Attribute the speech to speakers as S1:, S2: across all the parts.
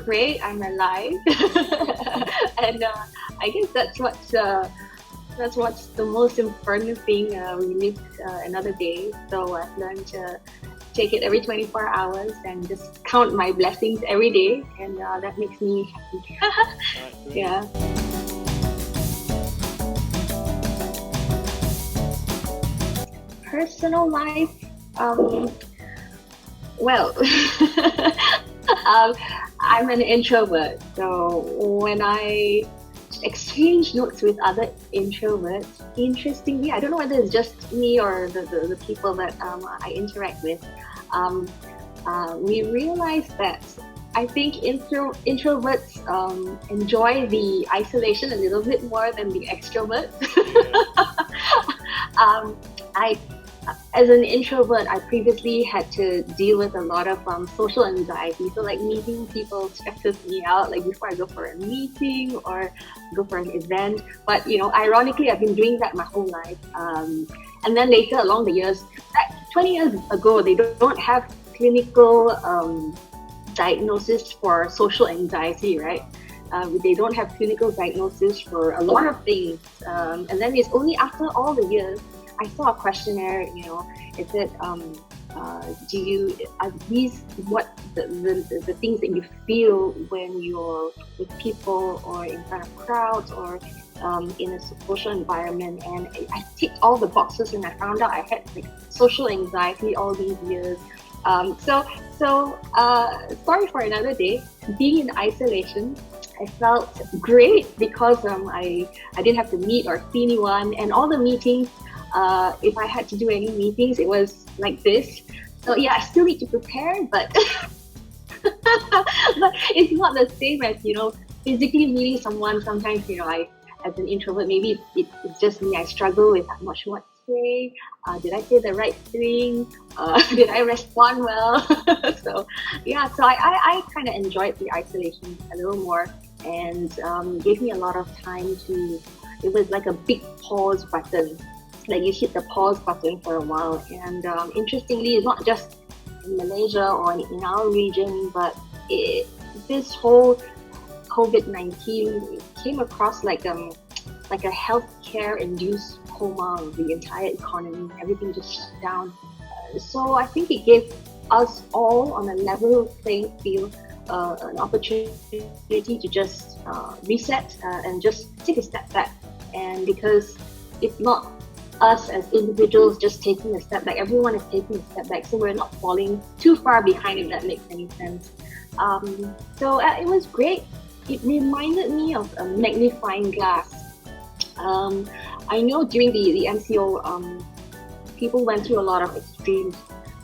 S1: great. I'm alive, and I guess that's what's the most important thing. We live another day, so I've learned to take it every 24 hours and just count my blessings every day, and that makes me happy. Yeah. Personal life, well, um, I'm an introvert, so when I exchange notes with other introverts, interestingly, I don't know whether it's just me or the people that I interact with, um, we realize that I think introverts enjoy the isolation a little bit more than the extroverts. um, I as an introvert, I previously had to deal with a lot of social anxiety. So like meeting people stresses me out, like before I go for a meeting or go for an event. But ironically, I've been doing that my whole life. And then later along the years, 20 years ago, they don't have clinical diagnosis for social anxiety, right? They don't have clinical diagnosis for a lot of things. And then it's only after all the years I saw a questionnaire, it said, are these what the things that you feel when you're with people or in front of crowds or in a social environment? And I ticked all the boxes and I found out I had like social anxiety all these years. So sorry for another day. Being in isolation, I felt great because I didn't have to meet or see anyone, and all the meetings, if I had to do any meetings, it was like this. So yeah, I still need to prepare, but but it's not the same as physically meeting someone. Sometimes I, as an introvert, maybe it's just me. I struggle with I'm not sure what to say. Did I say the right thing? Did I respond well? So yeah, so I kind of enjoyed the isolation a little more, and gave me a lot of time to. It was like a big pause button. Like you hit the pause button for a while, and interestingly, it's not just in Malaysia or in our region, but this whole COVID-19 came across like a healthcare induced coma of the entire economy. Everything just shut down. So I think it gave us all on a level playing field an opportunity to just reset and just take a step back. And because it's not us as individuals just taking a step back, everyone is taking a step back, so we're not falling too far behind, if that makes any sense. So it was great. It reminded me of a magnifying glass. I know during the MCO, people went through a lot of extremes.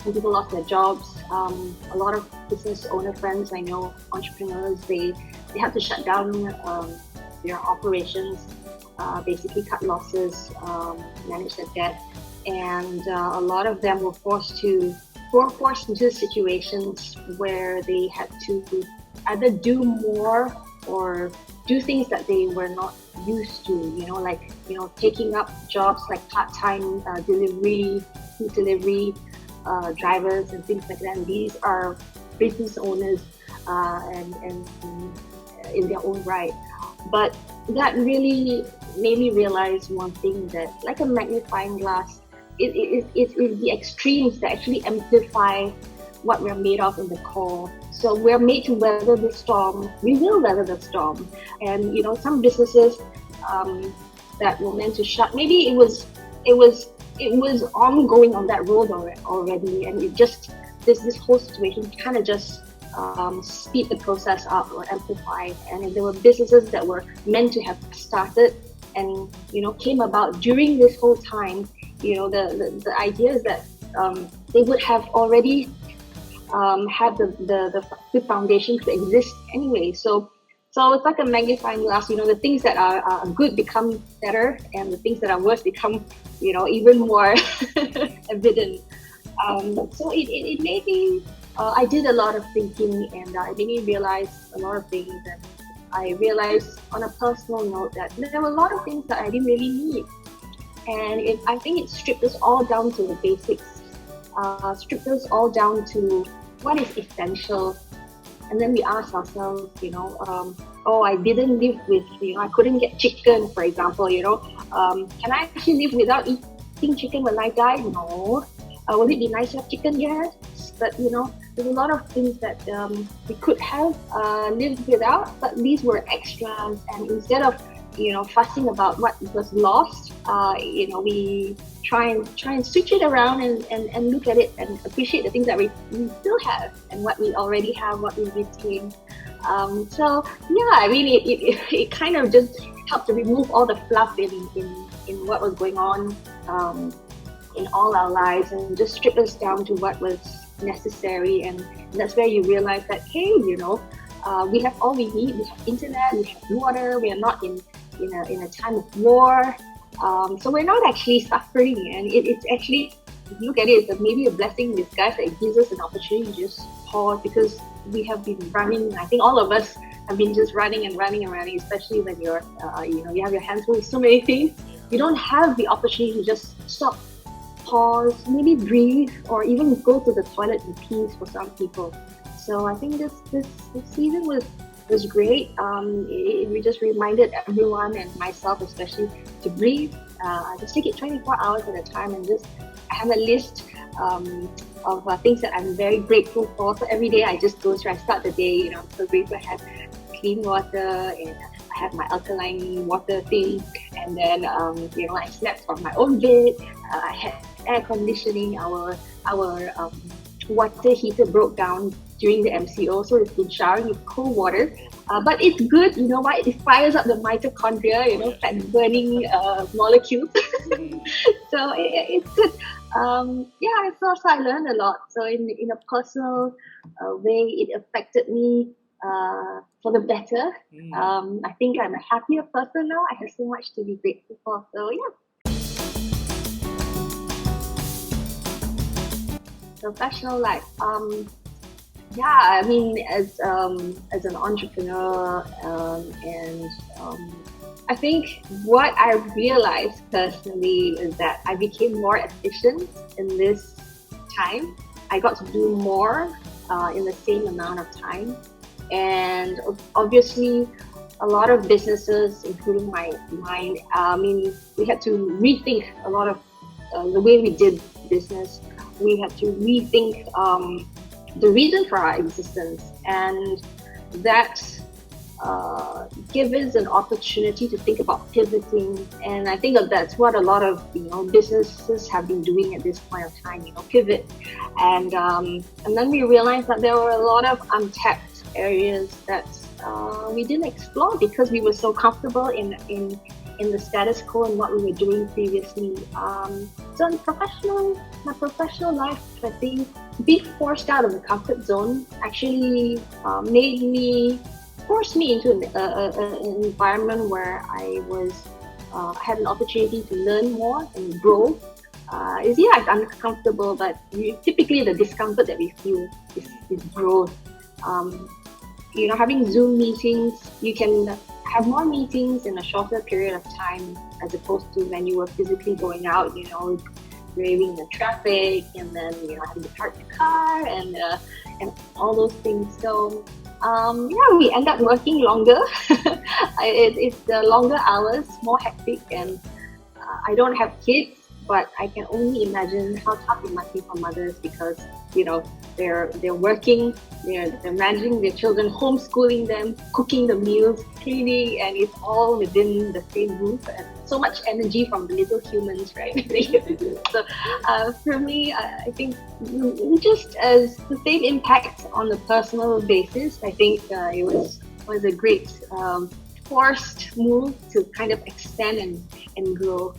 S1: Some people lost their jobs. A lot of business owner friends I know, entrepreneurs, they had to shut down their operations. Basically cut losses, manage their debt, and a lot of them were forced into situations where they had to either do more or do things that they were not used to, taking up jobs like part-time delivery, food delivery, drivers and things like that. And these are business owners and in their own right. But that really made me realize one thing, that like a magnifying glass, it's the extremes that actually amplify what we're made of in the core. So we're made to weather the storm. We will weather the storm. And some businesses that were meant to shut, maybe it was ongoing on that road already, and it just this whole situation kind of just speed the process up or amplify. And if there were businesses that were meant to have started and came about during this whole time, the idea is that they would have already had the good foundation to exist anyway. So it's like a magnifying glass. The things that are good become better, and the things that are worse become even more evident. So it made me. I did a lot of thinking, and it made me realize a lot of things. And I realized on a personal note that there were a lot of things that I didn't really need. And I think it stripped us all down to the basics, stripped us all down to what is essential. And then we ask ourselves, oh, I didn't live with, I couldn't get chicken, for example, can I actually live without eating chicken when I die? No. Would it be nice to have chicken? Yes. But, there's a lot of things that we could have lived without, but these were extras. And instead of, fussing about what was lost, we try and switch it around and look at it and appreciate the things that we still have and what we already have, what we retain. So yeah, I mean, it kind of just helped to remove all the fluff in what was going on in all our lives, and just strip us down to what was necessary. And that's where you realize that, hey, we have all we need. We have internet, we have water. We are not in a time of war. So we're not actually suffering, and it's actually, if you look at it, it's maybe a blessing in disguise that it gives us an opportunity to just pause, because we have been running. I think all of us have been just running and running and running, especially when you're, you have your hands full with so many things. You don't have the opportunity to just stop, pause, maybe breathe, or even go to the toilet in peace for some people. So I think this season was great. We just reminded everyone, and myself especially, to breathe. Just take it 24 hours at a time, and just have a list of things that I'm very grateful for. So every day I just go through, I start the day, I'm so grateful I have clean water, and I have my alkaline water thing, and then I slept on my own bed. I had air conditioning. Our water heater broke down during the MCO, so it's been showering with cold water. But it's good, you know what? It fires up the mitochondria, fat burning molecules. So it's good. So I learned a lot. So in a personal way, it affected me for the better. I think I'm a happier person now. I have so much to be grateful for. So yeah. Professional life. I mean, as an entrepreneur, I think what I realized personally is that I became more efficient in this time. I got to do more in the same amount of time, and obviously, a lot of businesses, including mine, we had to rethink a lot of the way we did business. We had to rethink the reason for our existence, and that gave us an opportunity to think about pivoting. And I think that's what a lot of businesses have been doing at this point of time, pivot. And then we realized that there were a lot of untapped areas that we didn't explore because we were so comfortable in the status quo and what we were doing previously. So in my professional life, I think being forced out of the comfort zone actually forced me into an environment where I had an opportunity to learn more and grow. It's uncomfortable, but typically the discomfort that we feel is growth. Having Zoom meetings, you can have more meetings in a shorter period of time as opposed to when you were physically going out, braving the traffic, and then having to park the car and all those things. So we end up working longer. It's the longer hours, more hectic, and I don't have kids, but I can only imagine how tough it must be for mothers, because they're working, they're managing their children, homeschooling them, cooking the meals, cleaning, and it's all within the same roof, and so much energy from the little humans, right? So for me, I think just as the same impact on the personal basis, I think it was a great forced move to kind of extend and grow.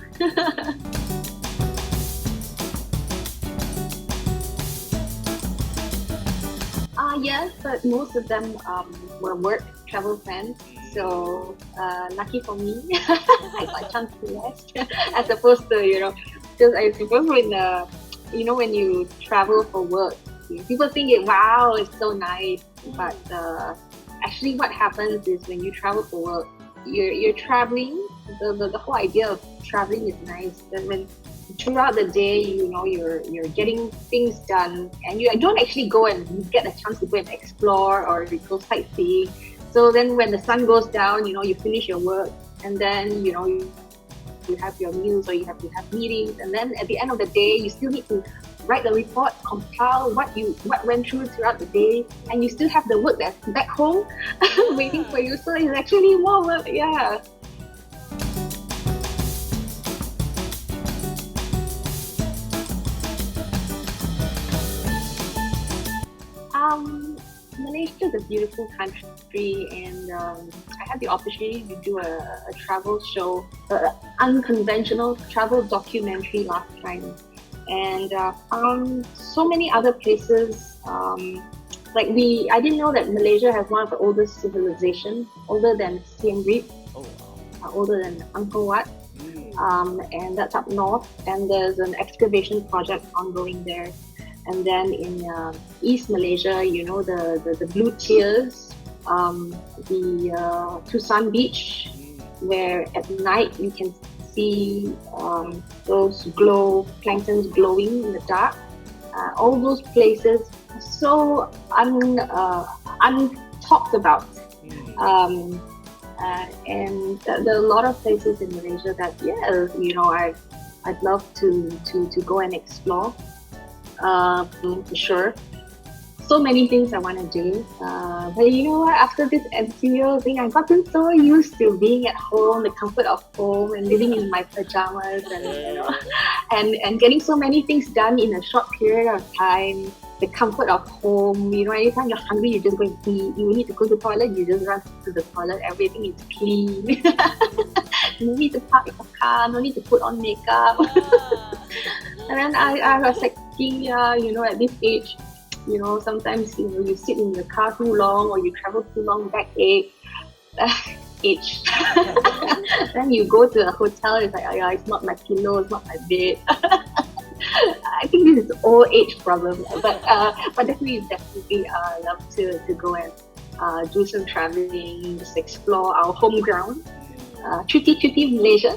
S1: Yes, but most of them were work travel plans. So lucky for me, I got a chance to rest as opposed to because I suppose when you travel for work, people think wow, it's so nice, but actually what happens is when you travel for work, you're traveling. The whole idea of traveling is nice, but when throughout the day, you're getting things done, and you don't actually go and get a chance to go and explore or go sightseeing. So then when the sun goes down, you finish your work, and then you have your meals, or you have to have meetings, and then at the end of the day you still need to write the report, compile what went through throughout the day, and you still have the work that's back home waiting for you. So it's actually more work. Yeah. Malaysia is a beautiful country, and I had the opportunity to do a travel show, unconventional travel documentary last time, and found so many other places. I didn't know that Malaysia has one of the oldest civilizations, older than Siem Reap, older than Angkor Wat, and that's up north. And there's an excavation project ongoing there. And then in East Malaysia, the blue tiers, the Tusan Beach, where at night you can see those planktons glowing in the dark. All those places are so untalked about. And there are a lot of places in Malaysia that, I'd love to go and explore. For sure. So many things I want to do, but you know what, after this MCO thing, I've gotten so used to being at home, the comfort of home, and living in my pajamas, and and getting so many things done in a short period of time. The comfort of home, anytime you're hungry, you just go and eat. You need to go to the toilet, you just run to the toilet. Everything is clean. No need to park your car, no need to put on makeup. And then I was like thinking, at this age, sometimes, you sit in the car too long, or you travel too long, backache, age. Then you go to a hotel, it's like, it's not my pillow, it's not my bed. I think this is old age problem, but definitely love to go and do some traveling, just explore our home ground. Cuti Malaysia.